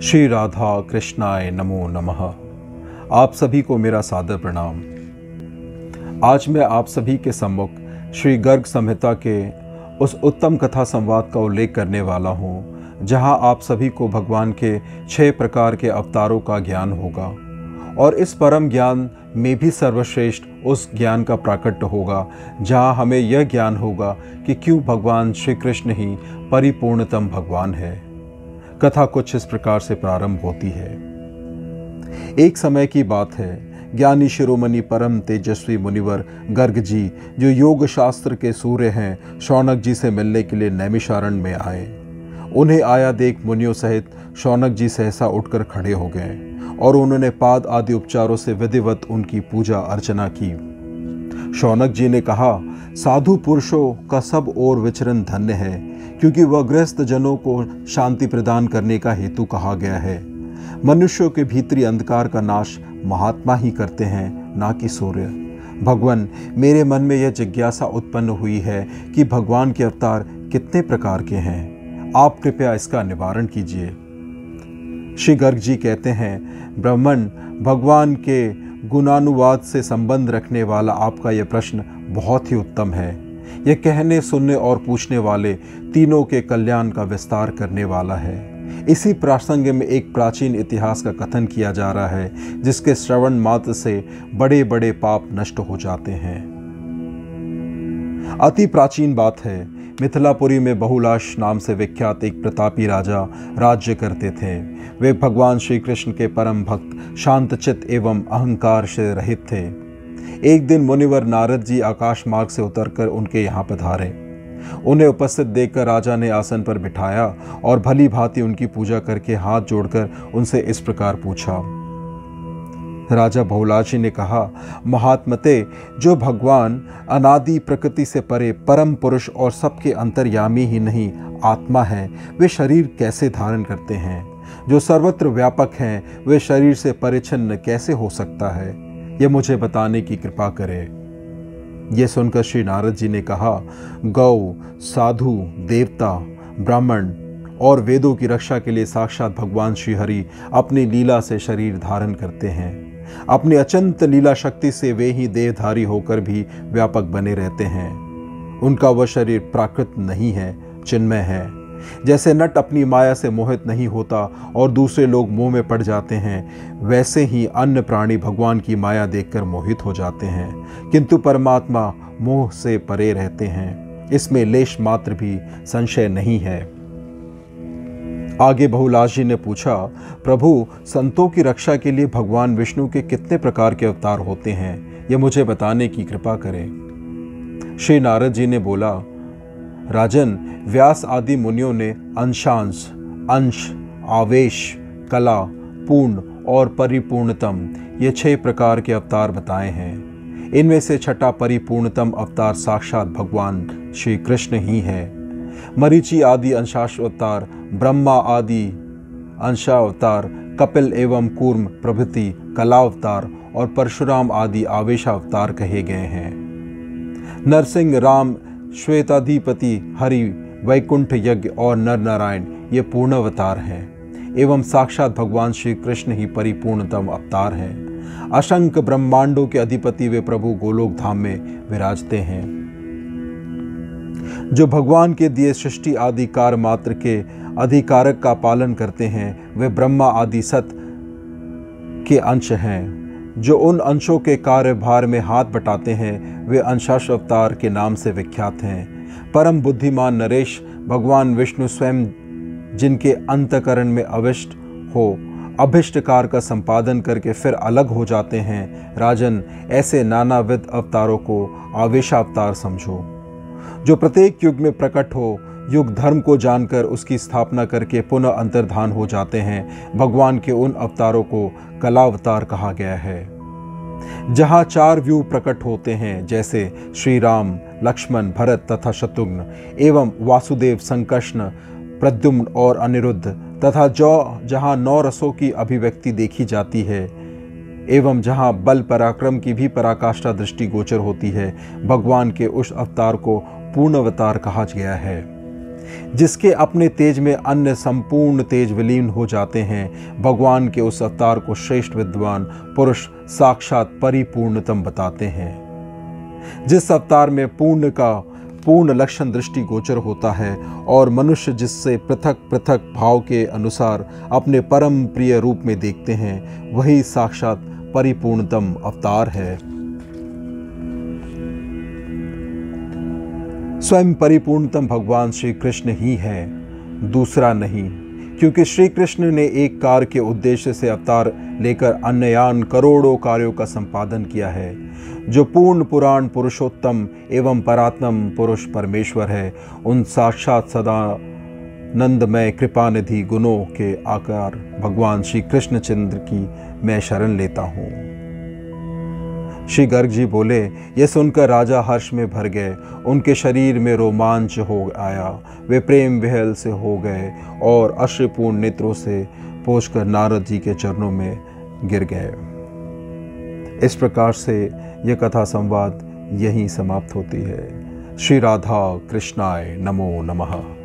श्री राधा कृष्णाय नमो नमः। आप सभी को मेरा सादर प्रणाम। आज मैं आप सभी के सम्मुख श्री गर्ग संहिता के उस उत्तम कथा संवाद का उल्लेख करने वाला हूँ, जहाँ आप सभी को भगवान के 6 प्रकार के अवतारों का ज्ञान होगा और इस परम ज्ञान में भी सर्वश्रेष्ठ उस ज्ञान का प्राकट्य होगा, जहाँ हमें यह ज्ञान होगा कि क्यों भगवान श्री कृष्ण ही परिपूर्णतम भगवान है। कथा कुछ इस प्रकार से प्रारंभ होती है। एक समय की बात है, ज्ञानी शिरोमणि परम तेजस्वी मुनिवर गर्ग जी, जो योग शास्त्र के सूर्य हैं, शौनक जी से मिलने के लिए नैमिषारण्य में आए। उन्हें आया देख मुनियों सहित शौनक जी सहसा उठकर खड़े हो गए और उन्होंने पाद आदि उपचारों से विधिवत उनकी पूजा अर्चना की। शौनक जी ने कहा, साधु पुरुषों का सब ओर विचरण धन्य है, क्योंकि वह गृहस्थ जनों को शांति प्रदान करने का हेतु कहा गया है। मनुष्यों के भीतरी अंधकार का नाश महात्मा ही करते हैं, ना कि सूर्य। भगवान, मेरे मन में यह जिज्ञासा उत्पन्न हुई है कि भगवान के अवतार कितने प्रकार के हैं। आप कृपया इसका निवारण कीजिए। श्री गर्ग जी कहते हैं, ब्राह्मण, भगवान के गुणानुवाद से संबंध रखने वाला आपका यह प्रश्न बहुत ही उत्तम है। यह कहने, सुनने और पूछने वाले तीनों के कल्याण का विस्तार करने वाला है। इसी प्रसंग में एक प्राचीन इतिहास का कथन किया जा रहा है, जिसके श्रवण मात्र से बड़े बड़े पाप नष्ट हो जाते हैं। अति प्राचीन बात है, मिथिलापुरी में बहुलाश नाम से विख्यात एक प्रतापी राजा राज्य करते थे। वे भगवान श्री कृष्ण के परम भक्त, शांतचित्त एवं अहंकार से रहित थे। एक दिन मुनिवर नारद जी आकाश मार्ग से उतरकर उनके यहाँ पधारे। उन्हें उपस्थित देखकर राजा ने आसन पर बिठाया और भली भांति उनकी पूजा करके हाथ जोड़कर उनसे इस प्रकार पूछा। राजा बहुलाशी ने कहा, महात्मते, जो भगवान अनादि प्रकृति से परे परम पुरुष और सबके अंतर्यामी ही नहीं आत्मा है, वे शरीर कैसे धारण करते हैं? जो सर्वत्र व्यापक हैं, वे शरीर से परिच्छिन्न कैसे हो सकता है? यह मुझे बताने की कृपा करें। यह सुनकर श्री नारद जी ने कहा, गौ, साधु, देवता, ब्राह्मण और वेदों की रक्षा के लिए साक्षात भगवान श्री हरि अपनी लीला से शरीर धारण करते हैं। अपनी अचंत लीला शक्ति से वे ही देहधारी होकर भी व्यापक बने रहते हैं। उनका वह शरीर प्राकृत नहीं है, चिन्मय है। जैसे नट अपनी माया से मोहित नहीं होता और दूसरे लोग मोह में पड़ जाते हैं, वैसे ही अन्य प्राणी भगवान की माया देखकर मोहित हो जाते हैं, किंतु परमात्मा मोह से परे रहते हैं। इसमें लेश मात्र भी संशय नहीं है। आगे बहुलाश जी ने पूछा, प्रभु, संतों की रक्षा के लिए भगवान विष्णु के कितने प्रकार के अवतार होते हैं? यह मुझे बताने की कृपा करें। श्री नारद जी ने बोला, राजन, व्यास आदि मुनियों ने अंशांश, अंश, आवेश, कला, पूर्ण और परिपूर्णतम ये 6 प्रकार के अवतार बताए हैं। इनमें से छठा परिपूर्णतम अवतार साक्षात भगवान श्री कृष्ण ही है। मरीचि आदि अंशावतार, ब्रह्मा आदि अंशावतार, कपिल एवं कूर्म प्रभृति कलावतार और परशुराम आदि आवेशावतार कहे गए हैं। नरसिंह, राम, श्वेताधिपति, हरि, वैकुंठ यज्ञ और नर नारायण ये पूर्ण अवतार हैं एवं साक्षात भगवान श्री कृष्ण ही परिपूर्णतम अवतार हैं। असंख्य ब्रह्मांडों के अधिपति वे प्रभु गोलोक धाम में विराजते हैं। जो भगवान के दिए सृष्टि आदि कार्य मात्र के अधिकारक का पालन करते हैं, वे ब्रह्मा आदि सत के अंश हैं। जो उन अंशों के कार्यभार में हाथ बटाते हैं, वे अंशाश अवतार के नाम से विख्यात हैं। परम बुद्धिमान नरेश भगवान विष्णु स्वयं, जिनके अंतकरण में अविष्ट हो अभिष्ट कार्य का संपादन करके फिर अलग हो जाते हैं। राजन, ऐसे नानाविध अवतारों को आवेशावतार समझो। जो प्रत्येक युग में प्रकट हो, युग धर्म को जानकर उसकी स्थापना करके पुनः अंतर्धान हो जाते हैं। भगवान के उन अवतारों को कलावतार कहा गया है। जहाँ 4 व्यूह प्रकट होते हैं, जैसे श्री राम, लक्ष्मण, भरत तथा शत्रुघ्न एवं वासुदेव, संकर्षण, प्रद्युम्न और अनिरुद्ध, तथा जहाँ 9 रसों की अभिव्यक्ति देखी जाती है एवं जहाँ बल पराक्रम की भी पराकाष्ठा दृष्टि गोचर होती है, भगवान के उस अवतार को पूर्ण अवतार कहा गया है। जिसके अपने तेज में अन्य संपूर्ण तेज विलीन हो जाते हैं, भगवान के उस अवतार को श्रेष्ठ विद्वान पुरुष साक्षात परिपूर्णतम बताते हैं। जिस अवतार में पूर्ण का पूर्ण लक्षण दृष्टि गोचर होता है और मनुष्य जिससे पृथक पृथक भाव के अनुसार अपने परम प्रिय रूप में देखते हैं, वही साक्षात परिपूर्णतम अवतार है। स्वयं परिपूर्णतम भगवान श्री कृष्ण ही है, दूसरा नहीं, क्योंकि श्री कृष्ण ने एक कार्य के उद्देश्य से अवतार लेकर अन्ययान करोड़ों कार्यों का संपादन किया है। जो पूर्ण पुराण पुरुषोत्तम एवं परात्म पुरुष परमेश्वर है, उन साक्षात सदा नंदमय कृपानिधि गुणों के आकार भगवान श्री कृष्णचंद्र की मैं शरण लेता हूँ। श्री गर्ग जी बोले, यह सुनकर राजा हर्ष में भर गए, उनके शरीर में रोमांच हो आया, वे प्रेम विहल से हो गए और अश्रुपूर्ण नेत्रों से पोंछकर नारद जी के चरणों में गिर गए। इस प्रकार से यह कथा संवाद यहीं समाप्त होती है। श्री राधा कृष्णाय नमो नमः।